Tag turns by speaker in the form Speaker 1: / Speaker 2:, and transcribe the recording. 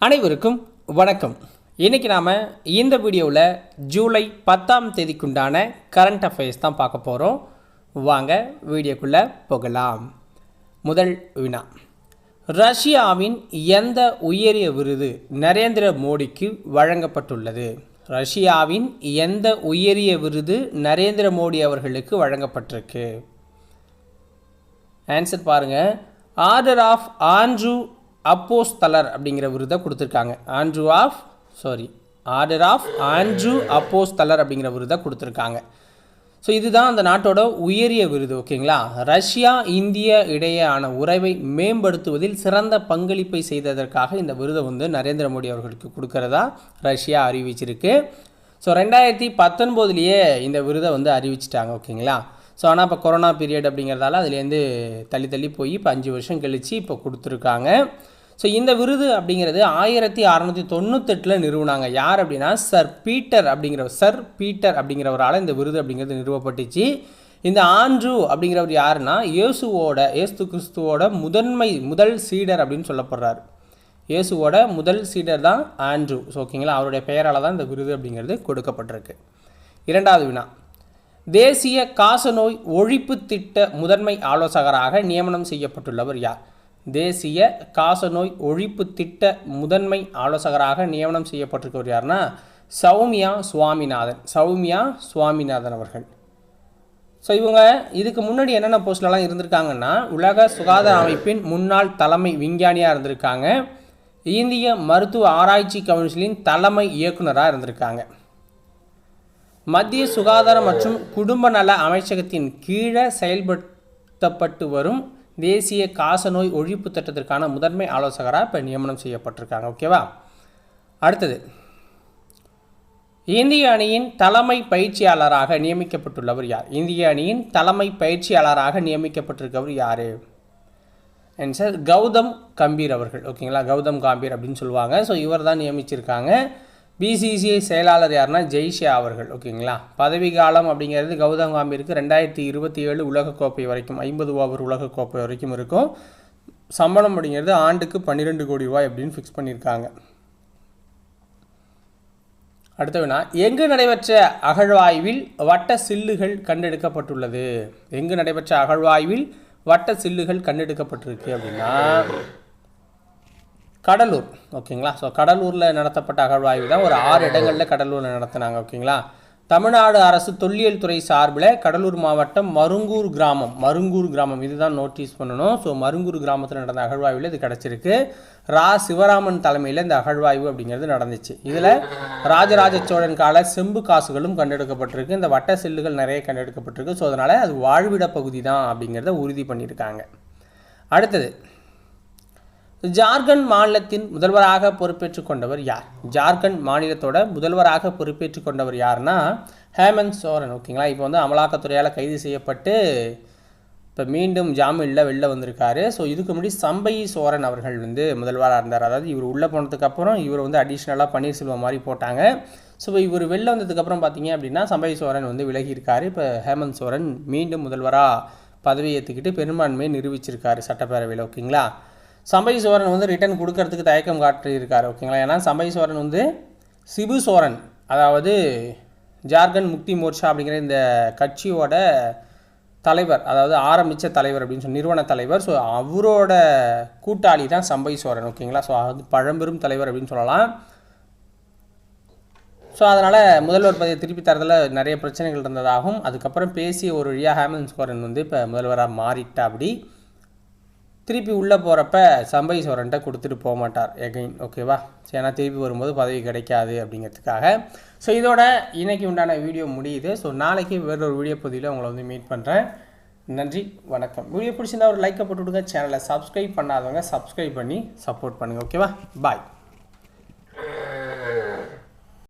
Speaker 1: அனைவருக்கும் வணக்கம். இன்றைக்கி நாம் இந்த வீடியோவில் ஜூலை 10ஆம் தேதிக்குண்டான கரண்ட் அஃபேர்ஸ் தான் பார்க்க போகிறோம். வாங்க வீடியோக்குள்ளே போகலாம். முதல் வினா, ரஷ்யாவின் எந்த உயரிய விருது நரேந்திர மோடிக்கு வழங்கப்பட்டுள்ளது? ரஷ்யாவின் எந்த உயரிய விருது நரேந்திர மோடி அவர்களுக்கு வழங்கப்பட்டிருக்கு? ஆன்சர் பாருங்கள். ஆர்டர் ஆஃப் ஆண்ட்ரூ அப்போஸ்தலர் அப்படிங்கிற விருதை கொடுத்துருக்காங்க. ஆர்டர் ஆஃப் ஆண்ட்ரூ அப்போஸ்தலர் அப்படிங்கிற விருதை கொடுத்துருக்காங்க. ஸோ இதுதான் அந்த நாட்டோட உயரிய விருது. ஓகேங்களா? ரஷ்யா இந்திய இடையேயான உறவை மேம்படுத்துவதில் சிறந்த பங்களிப்பை செய்ததற்காக இந்த விருதை நரேந்திர மோடி அவர்களுக்கு கொடுக்கறதா ரஷ்யா அறிவிச்சிருக்கு. ஸோ 2019 இந்த விருதை அறிவிச்சிட்டாங்க. ஓகேங்களா? ஸோ ஆனால் இப்போ கொரோனா பீரியட் அப்படிங்கிறதால அதுலேருந்து தள்ளி போய் இப்போ 5 வருஷம் கழித்து இப்போ கொடுத்துருக்காங்க. ஸோ இந்த விருது அப்படிங்கிறது 1698 நிறுவனாங்க. யார் அப்படின்னா சர் பீட்டர் அப்படிங்கிறவரால் இந்த விருது அப்படிங்கிறது நிறுவப்பட்டுச்சு. இந்த ஆண்ட்ரூ அப்படிங்கிறவர் யாருன்னா ஏசு கிறிஸ்துவோட முதல் சீடர் அப்படின்னு சொல்லப்படுறார். இயேசுவோட முதல் சீடர் தான் ஆண்ட்ரூ. ஸோ ஓகேங்களா? அவருடைய பெயரால் தான் இந்த விருது அப்படிங்கிறது கொடுக்கப்பட்டிருக்கு. இரண்டாவது வினா, தேசிய காசநோய் ஒழிப்பு திட்ட முதன்மை ஆலோசகராக நியமனம் செய்யப்பட்டுள்ளவர் யார்? தேசிய காசநோய் ஒழிப்பு திட்ட முதன்மை ஆலோசகராக நியமனம் செய்யப்பட்டிருக்கவர் யாருன்னா சௌமியா சுவாமிநாதன் அவர்கள். ஸோ இவங்க இதுக்கு முன்னாடி என்னென்ன போஸ்ட்லலாம் இருந்திருக்காங்கன்னா, உலக சுகாதார அமைப்பின் முன்னாள் தலைமை விஞ்ஞானியாக இருந்திருக்காங்க. இந்திய மருத்துவ ஆராய்ச்சி கவுன்சிலின் தலைமை இயக்குநராக இருந்திருக்காங்க. மத்திய சுகாதாரம் மற்றும் குடும்ப நல அமைச்சகத்தின் கீழே செயல்படுத்தப்பட்டு வரும் தேசிய காசநோய் ஒழிப்பு திட்டத்திற்கான முதன்மை ஆலோசகராக இப்போ நியமனம் செய்யப்பட்டிருக்காங்க. ஓகேவா? அடுத்தது, இந்திய அணியின் தலைமை பயிற்சியாளராக நியமிக்கப்பட்டுள்ளவர் யார்? இந்திய அணியின் தலைமை பயிற்சியாளராக நியமிக்கப்பட்டிருக்கவர் யார்? ஆன்சர் கௌதம் கம்பீர் அவர்கள். ஓகேங்களா? கௌதம் கம்பீர் அப்படின்னு சொல்லுவாங்க. ஸோ இவர் தான் நியமிச்சிருக்காங்க. பிசிசிஐ செயலாளர் யாருன்னா ஜெய்ஷா அவர்கள். ஓகேங்களா? பதவி காலம் அப்படிங்கிறது கௌதம் கம்பீருக்கு 2027 உலகக்கோப்பை வரைக்கும் 50 ஓவர் உலகக்கோப்பை வரைக்கும் இருக்கும். சம்பளம் அப்படிங்கிறது ஆண்டுக்கு 12 கோடி ரூபாய் அப்படின்னு ஃபிக்ஸ் பண்ணியிருக்காங்க. அடுத்த வினா, எங்கு நடைபெற்ற அகழ்வாய்வில் வட்ட சில்லுகள் கண்டெடுக்கப்பட்டுள்ளது? எங்கு நடைபெற்ற அகழ்வாய்வில் வட்ட சில்லுகள் கண்டெடுக்கப்பட்டிருக்கு அப்படின்னா கடலூர். ஓகேங்களா? ஸோ கடலூரில் நடத்தப்பட்ட அகழ்வாய்வு தான். ஒரு 6 இடங்களில் கடலூரில் நடத்தினாங்க. ஓகேங்களா? தமிழ்நாடு அரசு தொல்லியல் துறை சார்பில் கடலூர் மாவட்டம் மருங்கூர் கிராமம் இதுதான் நோட்டீஸ் பண்ணணும். ஸோ மருங்கூர் கிராமத்தில் நடந்த அகழ்வாய்வில் இது கிடச்சிருக்கு. சிவராமன் தலைமையில் இந்த அகழ்வாய்வு அப்படிங்கிறது நடந்துச்சு. இதில் ராஜராஜ சோழன் கால செம்பு காசுகளும் கண்டெடுக்கப்பட்டிருக்கு. இந்த வட்ட செல்லுகள் நிறைய கண்டெடுக்கப்பட்டிருக்கு. ஸோ அதனால் அது வாழ்விட பகுதி தான் அப்படிங்கிறத உறுதி பண்ணியிருக்காங்க. அடுத்தது, ஜார்க்கண்ட் மாநிலத்தின் முதல்வராக பொறுப்பேற்றுக் கொண்டவர் யார்? ஜார்க்கண்ட் மாநிலத்தோட முதல்வராக பொறுப்பேற்றுக் கொண்டவர் யாருன்னா ஹேமந்த் சோரன். ஓகேங்களா? இப்போ அமலாக்கத்துறையால் கைது செய்யப்பட்டு இப்போ மீண்டும் ஜாமீனில் வெளில வந்திருக்காரு. ஸோ இதுக்கு முன்னாடி சம்பை சோரன் அவர்கள் முதல்வராக இருந்தார். அதாவது இவர் உள்ளே போனதுக்கப்புறம் இவர் அடிஷ்னலாக பன்னீர்செல்வம் மாதிரி போட்டாங்க. ஸோ இவர் வெளில வந்ததுக்கப்புறம் பார்த்தீங்க அப்படின்னா சம்பை சோரன் விலகியிருக்காரு. இப்போ ஹேமந்த் சோரன் மீண்டும் முதல்வராக பதவி ஏற்றுக்கிட்டு பெரும்பான்மையை நிரூபிச்சிருக்காரு சட்டப்பேரவையில். ஓகேங்களா? சம்பை சோரன் ரிட்டர்ன் கொடுக்கறதுக்கு தயக்கம் காட்டியிருக்காரு. ஓகேங்களா? ஏன்னா சம்பை சோரன் சிபு சோரன், அதாவது ஜார்க்கண்ட் முக்தி மோர்ச்சா அப்படிங்கிற இந்த கட்சியோட தலைவர், அதாவது ஆரம்பித்த தலைவர் அப்படின்னு சொல்லி நிறுவன தலைவர். ஸோ அவரோட கூட்டாளி தான் சம்பை சோரன். ஓகேங்களா? ஸோ அது பழம்பெரும் தலைவர் அப்படின்னு சொல்லலாம். ஸோ அதனால் முதல்வர் பதவியை திருப்பி தரதில் நிறைய பிரச்சனைகள் இருந்ததாகவும் அதுக்கப்புறம் பேசிய ஒரு வழியாக ஹேமந்த் சோரன் இப்போ முதல்வராக மாறிட்டா. அப்படி திருப்பி உள்ளே போகிறப்ப சம்பை சோரன்ட்ட கொடுத்துட்டு போக மாட்டார் எகைன். ஓகேவா? ஏன்னா திருப்பி வரும்போது பதவி கிடைக்காது அப்படிங்கிறதுக்காக. ஸோ இதோட இன்றைக்கி உண்டான வீடியோ முடியுது. ஸோ நாளைக்கு வேறொரு வீடியோ பகுதியில் உங்களை மீட் பண்ணுறேன். நன்றி, வணக்கம். வீடியோ பிடிச்சிருந்தா ஒரு லைக்கை போட்டு விடுங்க. சேனலை சப்ஸ்கிரைப் பண்ணாதவங்க சப்ஸ்கிரைப் பண்ணி சப்போர்ட் பண்ணுங்கள். ஓகேவா? பாய்.